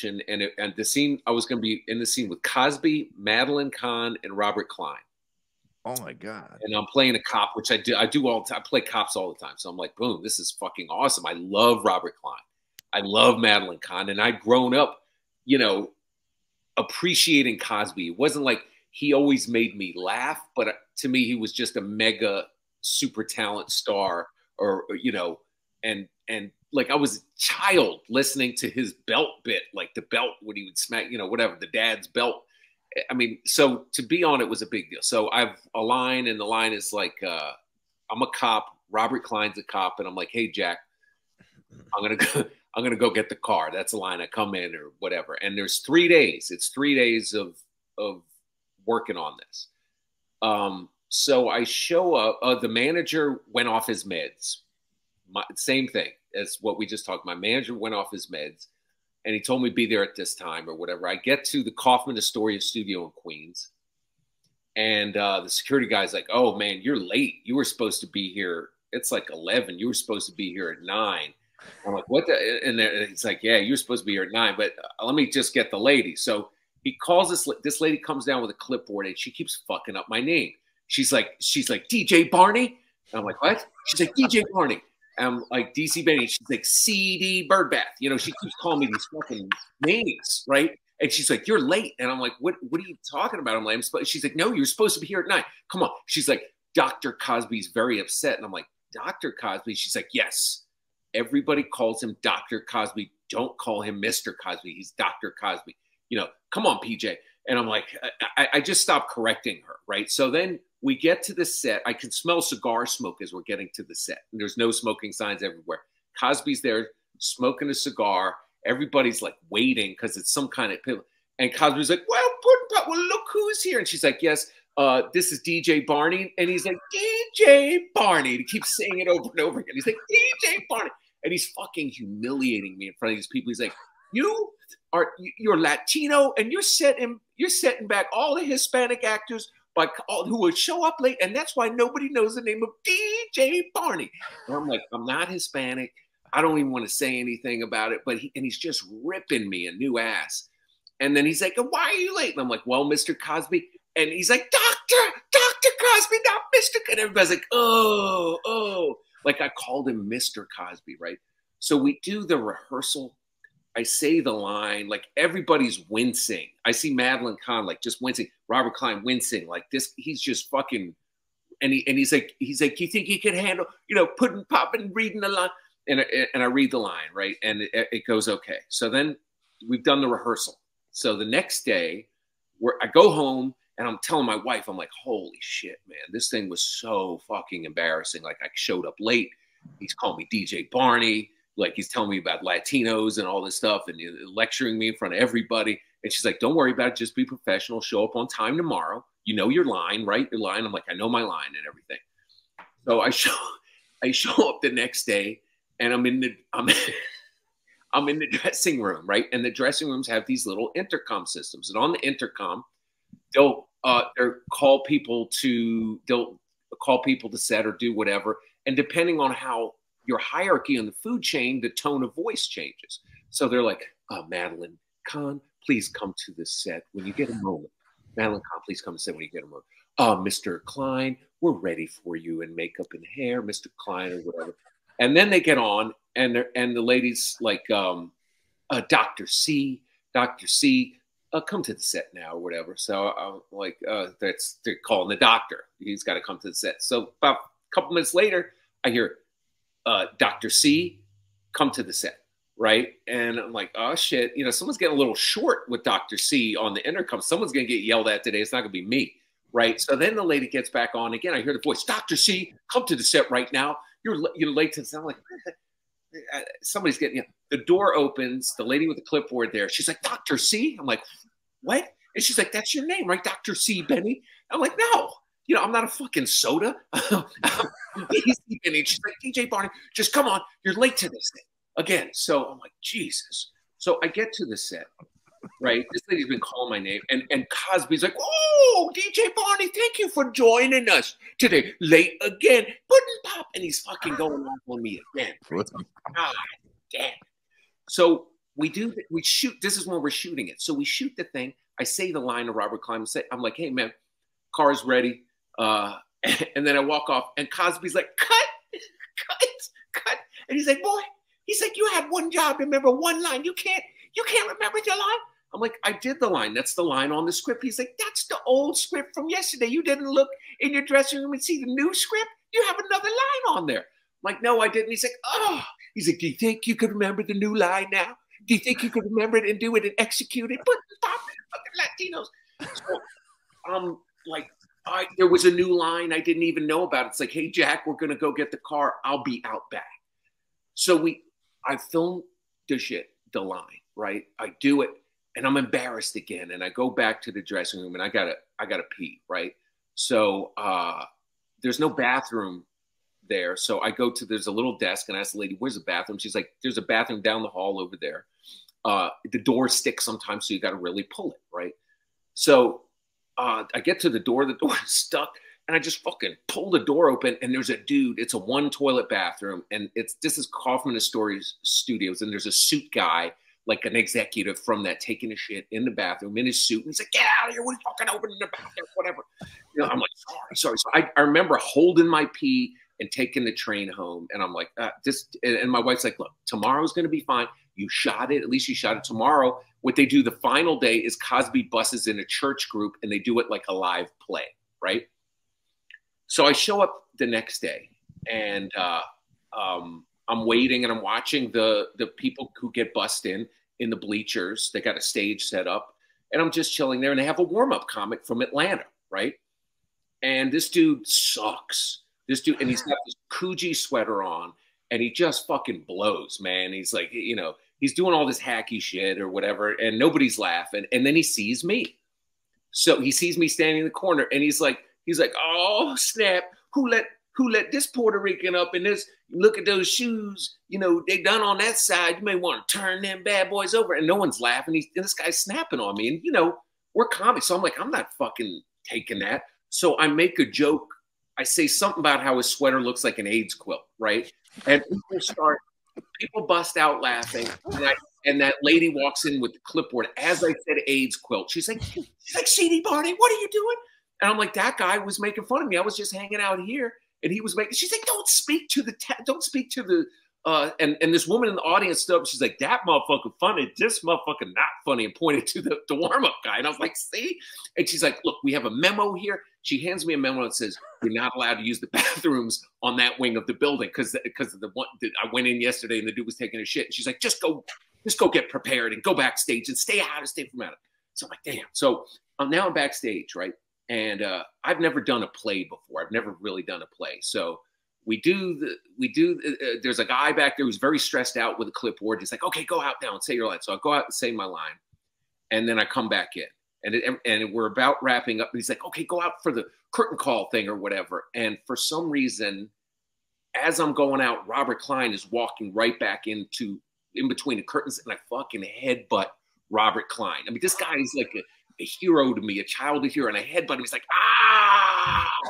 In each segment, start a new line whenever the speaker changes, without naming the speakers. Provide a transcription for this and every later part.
and the scene, I was going to be in the scene with Cosby, Madeline Kahn, and Robert Klein.
Oh my God.
And I'm playing a cop, which I do all the time. I play cops all the time. So I'm like, boom, this is fucking awesome. I love Robert Klein. I love Madeline Kahn. And I'd grown up, you know, appreciating Cosby. It wasn't like he always made me laugh, but to me, he was just a mega super talent star, or you know, and like I was a child listening to his belt bit, like the belt when he would smack, you know, whatever, the dad's belt. I mean, so to be on it was a big deal. So I've a line, and the line is like, I'm a cop, Robert Klein's a cop, and I'm like, hey Jack, I'm gonna go get the car. That's the line. I come in or whatever. And there's 3 days. It's 3 days of working on this. So I show up. The manager went off his meds. Same thing as what we just talked. My manager went off his meds, and he told me be there at this time or whatever. I get to the Kaufman Astoria studio in Queens, and the security guy's like, "Oh man, you're late. You were supposed to be here. It's like 11. You were supposed to be here at 9." I'm like, "What the?" And he's like, "Yeah, you're supposed to be here at 9, but let me just get the lady." So he calls this lady comes down with a clipboard, and she keeps fucking up my name. She's like DJ Barney. And I'm like, what? She's like DJ Barney. And I'm like DC Benny. She's like CD Birdbath. You know, she keeps calling me these fucking names, right? And she's like, you're late. And I'm like, what are you talking about? I'm like, she's like, no, you're supposed to be here at 9. Come on. She's like, Dr. Cosby's very upset. And I'm like, Dr. Cosby? She's like, yes. Everybody calls him Dr. Cosby. Don't call him Mr. Cosby. He's Dr. Cosby. You know, come on, PJ. And I'm like, I just stopped correcting her, right? So then we get to the set. I can smell cigar smoke as we're getting to the set. And there's no smoking signs everywhere. Cosby's there smoking a cigar. Everybody's like waiting because it's some kind of pill. And Cosby's like, well, look who's here. And she's like, yes, this is DJ Barney. And he's like, DJ Barney. He keeps saying it over and over again. He's like, DJ Barney. And he's fucking humiliating me in front of these people. He's like, you're Latino, and you're setting back all the Hispanic actors who would show up late, and that's why nobody knows the name of DJ Barney. And I'm like, I'm not Hispanic. I don't even want to say anything about it. But he's just ripping me a new ass. And then he's like, why are you late? And I'm like, well, Mr. Cosby. And he's like, Dr. Cosby, not Mr. And everybody's like, oh. Like I called him Mr. Cosby, right? So we do the rehearsal. I say the line, like everybody's wincing. I see Madeline Kahn like just wincing. Robert Klein wincing like this. He's just fucking, and he's like, you think he can handle, you know, popping, reading the line, and I read the line, right, and it goes okay. So then we've done the rehearsal. So the next day, I go home and I'm telling my wife, I'm like, holy shit, man, this thing was so fucking embarrassing. Like I showed up late. He's called me DJ Barney. Like he's telling me about Latinos and all this stuff and lecturing me in front of everybody. And she's like, don't worry about it. Just be professional. Show up on time tomorrow. You know your line, right? Your line. I'm like, I know my line and everything. So I show up the next day and I'm in the dressing room, right? And the dressing rooms have these little intercom systems. And on the intercom, they'll call people to set or do whatever. And depending on how your hierarchy on the food chain, the tone of voice changes. So they're like, Madeline Kahn, please come to the set when you get a moment. Madeline Kahn, please come to the set when you get a moment. Mr. Klein, we're ready for you in makeup and hair, Mr. Klein or whatever. And then they get on, and the lady's like, Dr. C, come to the set now or whatever. So I'm like, they're calling the doctor. He's got to come to the set. So about a couple minutes later, I hear, Dr. C, come to the set, right? And I'm like, oh shit, you know, someone's getting a little short with Dr. C on the intercom. Someone's gonna get yelled at today. It's not gonna be me, right? So then the lady gets back on again. I hear the voice, Dr. C, come to the set right now. You're late to the set. I'm like, somebody's getting, you know, the door opens. The lady with the clipboard there. She's like, Dr. C. I'm like, what? And she's like, that's your name, right, Dr. C. Benny? I'm like, no. You know, I'm not a fucking soda. And she's like, DJ Barney, just come on. You're late to this thing again. So I'm like, Jesus. So I get to the set, right? This lady's been calling my name. And Cosby's like, oh, DJ Barney, thank you for joining us today. Late again. Puddin' pop. And he's fucking going off on me again. God damn. So we shoot. This is when we're shooting it. So we shoot the thing. I say the line to Robert Klein. I'm like, hey man, car's ready. And then I walk off, and Cosby's like, cut. And he's like, boy, he's like, you had one job to remember one line. You can't remember your line. I'm like, I did the line. That's the line on the script. He's like, that's the old script from yesterday. You didn't look in your dressing room and see the new script? You have another line on there. I'm like, no, I didn't. He's like, oh. He's like, do you think you could remember the new line now? Do you think you could remember it and do it and execute it? But stop it, fucking Latinos. So like, there was a new line I didn't even know about. It's like, hey, Jack, we're going to go get the car. I'll be out back. So I filmed the line, right? I do it. And I'm embarrassed again. And I go back to the dressing room and I gotta pee, right? So there's no bathroom there. So I go to, there's a little desk and I ask the lady, where's the bathroom? She's like, there's a bathroom down the hall over there. The door sticks sometimes, so you got to really pull it, right? So I get to the door is stuck, and I just fucking pull the door open, and there's a dude. It's a one toilet bathroom, and this is Kaufman Astoria Studios, and there's a suit guy, like an executive from that, taking a shit in the bathroom in his suit. And he's like, get out of here. We're fucking opening the bathroom, whatever. You know, I'm like, sorry. So I remember holding my pee and taking the train home. And I'm like, and my wife's like, look, tomorrow's going to be fine. You shot it. At least you shot it tomorrow. What they do the final day is Cosby buses in a church group and they do it like a live play, right? So I show up the next day and I'm waiting and I'm watching the people who get bussed in the bleachers. They got a stage set up and I'm just chilling there, and they have a warm-up comic from Atlanta, right? And this dude sucks. This dude, and he's got this Coogee sweater on and he just fucking blows, man. He's like, you know, he's doing all this hacky shit or whatever, and nobody's laughing. And then he sees me. So he sees me standing in the corner and he's like, oh snap, who let this Puerto Rican up in this? Look at those shoes. You know, they done on that side. You may want to turn them bad boys over. And no one's laughing. And this guy's snapping on me. And, you know, we're comics. So I'm like, I'm not fucking taking that. So I make a joke. I say something about how his sweater looks like an AIDS quilt, right? And people bust out laughing. And that lady walks in with the clipboard. As I said, AIDS quilt. She's like, CD Barney, what are you doing? And I'm like, that guy was making fun of me. I was just hanging out here. And he was making, she's like, don't speak to the, and this woman in the audience stood up. She's like, that motherfucker funny. This motherfucker not funny, and pointed to the warm-up guy. And I was like, see? And she's like, look, we have a memo here. She hands me a memo that says, you're not allowed to use the bathrooms on that wing of the building because of the one that I went in yesterday and the dude was taking a shit. And she's like, just go get prepared and go backstage and stay from out of it. So I'm like, damn. So now I'm backstage, right? And I've never done a play before. I've never really done a play. So there's a guy back there who's very stressed out with a clipboard. He's like, okay, go out now and say your line. So I go out and say my line. And then I come back in. And we're about wrapping up. And he's like, okay, go out for the curtain call thing or whatever. And for some reason, as I'm going out, Robert Klein is walking right back in between the curtains. And I fucking headbutt Robert Klein. I mean, this guy is like a hero to me, a childhood hero, and I headbutt him. He's like,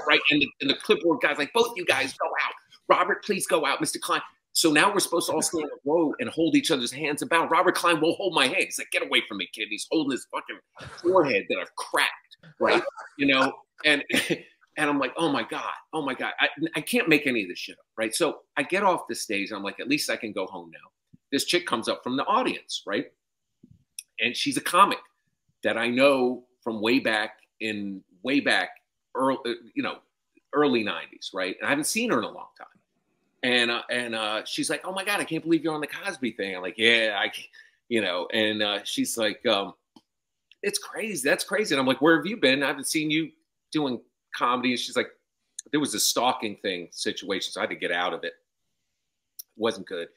right? And the clipboard guy's like, both you guys go out. Robert, please go out, Mr. Klein. So now we're supposed to all stand in a row and hold each other's hands about. Robert Klein won't hold my hand. He's like, get away from me, kid. He's holding his fucking forehead that I've cracked, right? You know, and I'm like, oh my God. I can't make any of this shit up, right? So I get off the stage and I'm like, at least I can go home now. This chick comes up from the audience, right? And she's a comic that I know from way back early 90s, right? And I haven't seen her in a long time. And she's like, oh my God, I can't believe you're on the Cosby thing. I'm like, yeah, and she's like, it's crazy. That's crazy. And I'm like, where have you been? I haven't seen you doing comedy. And she's like, there was a stalking situation. So I had to get out of it. It wasn't good.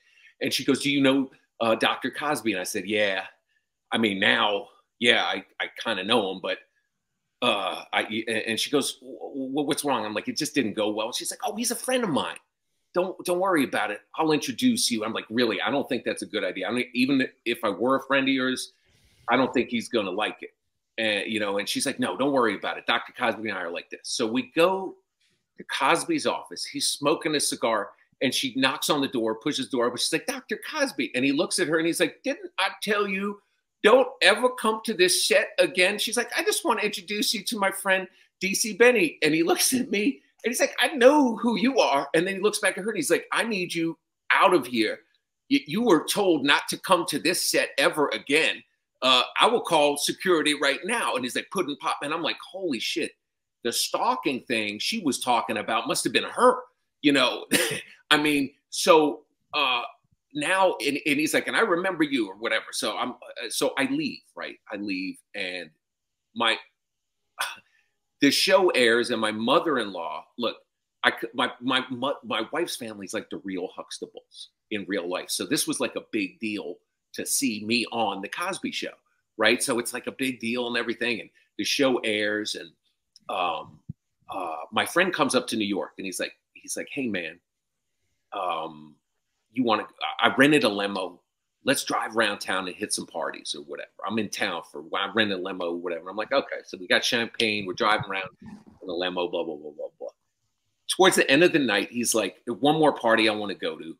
And she goes, do you know Dr. Cosby? And I said, yeah. I mean, now, yeah, I kind of know him, but and she goes, what's wrong? I'm like, it just didn't go well. She's like, oh, he's a friend of mine. Don't worry about it. I'll introduce you. I'm like, really? I don't think that's a good idea. I mean, even if I were a friend of yours, I don't think he's going to like it. And, and she's like, no, don't worry about it. Dr. Cosby and I are like this. So we go to Cosby's office. He's smoking a cigar And she knocks on the door, pushes the door, but she's like, Dr. Cosby. And he looks at her and he's like, didn't I tell you, don't ever come to this set again? She's like, I just want to introduce you to my friend, DC Benny. And he looks at me and he's like, I know who you are. And then he looks back at her and he's like, I need you out of here. You were told not to come to this set ever again. I will call security right now. And he's like, Puddin' Pop. And I'm like, holy shit. The stalking thing she was talking about must have been her, you know. I mean, so now, and he's like, and I remember you or whatever. So I leave, right? I leave, and the show airs, and my mother-in-law, look, my wife's family's like the real Huxtables in real life. So this was like a big deal to see me on the Cosby Show, right? So it's like a big deal and everything, and the show airs, and my friend comes up to New York and he's like, hey man, I rented a limo. Let's drive around town and hit some parties or whatever. I'm in town I rent a limo or whatever. I'm like, okay. So we got champagne. We're driving around in a limo, blah, blah, blah, blah, blah. Towards the end of the night, he's like, one more party I want to go to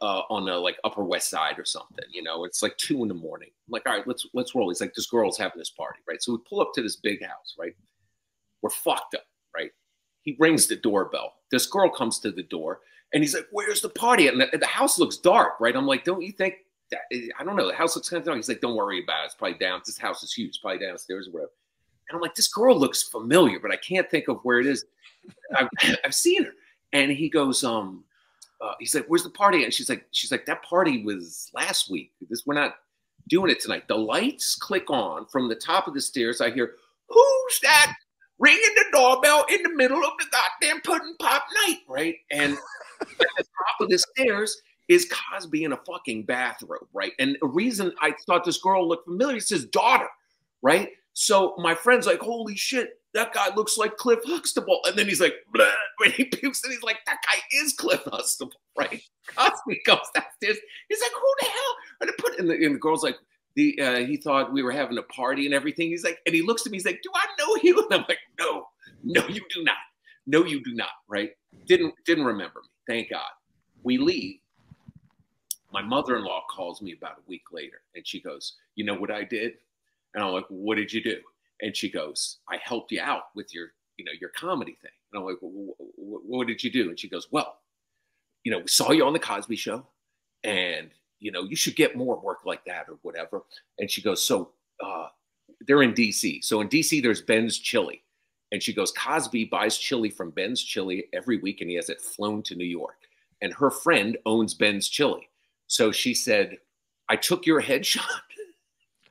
on the like Upper West Side or something, you know. It's like 2 a.m. I'm like, all right, let's roll. He's like, this girl's having this party, right? So we pull up to this big house, right? We're fucked up, right? He rings the doorbell. This girl comes to the door and he's like, where's the party? And the house looks dark, right? I'm like, don't you think that, I don't know, the house looks kind of dark. He's like, don't worry about it. It's probably down. This house is huge. It's probably downstairs or whatever. And I'm like, this girl looks familiar, but I can't think of where it is. I've seen her. And he goes, he's like, where's the party? And she's like, that party was last week. We're not doing it tonight. The lights click on from the top of the stairs. I hear, who's that ringing the doorbell in the middle of the goddamn Puddin' Pop night, right? And at the top of the stairs is Cosby in a fucking bathrobe, right? And the reason I thought this girl looked familiar is his daughter, right? So my friend's like, holy shit, that guy looks like Cliff Huxtable. And then he's like, blah, when he pukes, and he's like, that guy is Cliff Huxtable, right? Cosby comes downstairs. He's like, who the hell? And the girl's like, he thought we were having a party and everything. He's like, and he looks at me, he's like, do I know you? And I'm like, no, you do not. No, you do not, right? Didn't remember me. Thank God. We leave. My mother-in-law calls me about a week later and she goes, you know what I did? And I'm like, what did you do? And she goes, I helped you out with your comedy thing. And I'm like, what did you do? And she goes, well, we saw you on the Cosby Show and, you should get more work like that or whatever. And she goes, so they're in DC. So in DC, there's Ben's Chili. And she goes, Cosby buys chili from Ben's Chili every week and he has it flown to New York. And her friend owns Ben's Chili. So she said, I took your headshot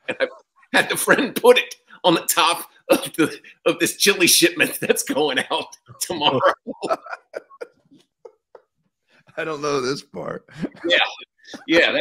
and I had the friend put it on the top of this chili shipment that's going out tomorrow.
I don't know this part.
Yeah.